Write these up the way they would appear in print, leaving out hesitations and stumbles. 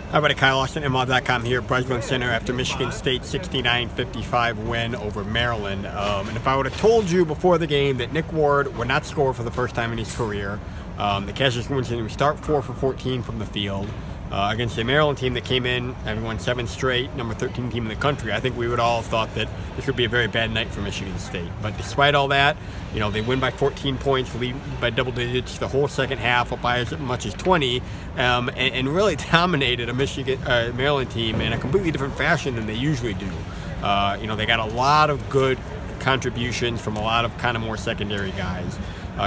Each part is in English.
Hi, everybody. Kyle Austin, auth-kylausti-auth here, Breslin Center after Michigan State 69-55 win over Maryland. And if I would have told you before the game that Nick Ward would not score for the first time in his career, the Cashers would start 4 for 14 from the field against a Maryland team that came in, having won 7 straight, number 13 team in the country, I think we would all have thought that this would be a very bad night for Michigan State. But despite all that, you know, they win by 14 points, lead by double digits the whole second half, up by as much as 20, and really dominated a Maryland team in a completely different fashion than they usually do. You know, they got a lot of good contributions from a lot of kind of more secondary guys.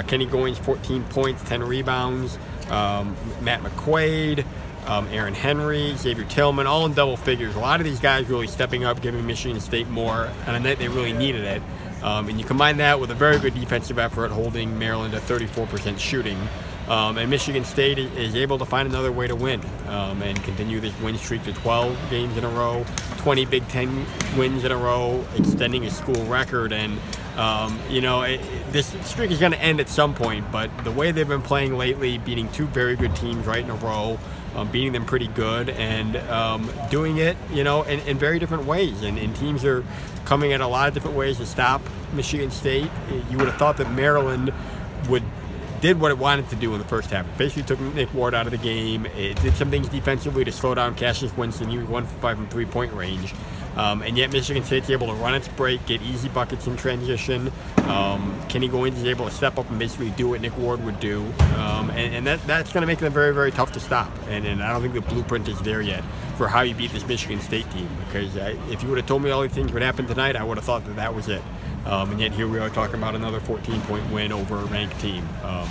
Kenny Goins, 14 points, 10 rebounds. Matt McQuaid, Aaron Henry, Xavier Tillman, all in double figures. A lot of these guys really stepping up, giving Michigan State more on a night they really needed it. And you combine that with a very good defensive effort, holding Maryland at 34% shooting. And Michigan State is able to find another way to win and continue this win streak to 12 games in a row, 20 Big Ten wins in a row, extending a school record. And you know, this streak is going to end at some point, but the way they've been playing lately, beating 2 very good teams right in a row, beating them pretty good, and doing it, you know, in very different ways. And teams are coming at a lot of different ways to stop Michigan State. You would have thought that Maryland did what it wanted to do in the first half. It basically took Nick Ward out of the game. It did some things defensively to slow down Cassius Winston. He was 1 for 5 from three-point range. And yet Michigan State's able to run its break, get easy buckets in transition. Kenny Goins is able to step up and basically do what Nick Ward would do. And that's going to make them very, very tough to stop. And I don't think the blueprint is there yet for how you beat this Michigan State team. Because if you would have told me all these things would happen tonight, I would have thought that that was it. And yet here we are talking about another 14-point win over a ranked team.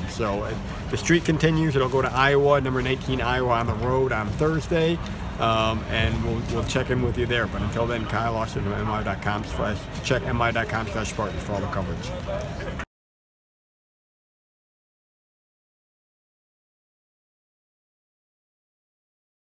So the streak continues. It'll go to Iowa, number 19 Iowa on the road on Thursday. And we'll check in with you there. But until then, Kyle Austin from mi.com/check mi.com/Spartans for all the coverage.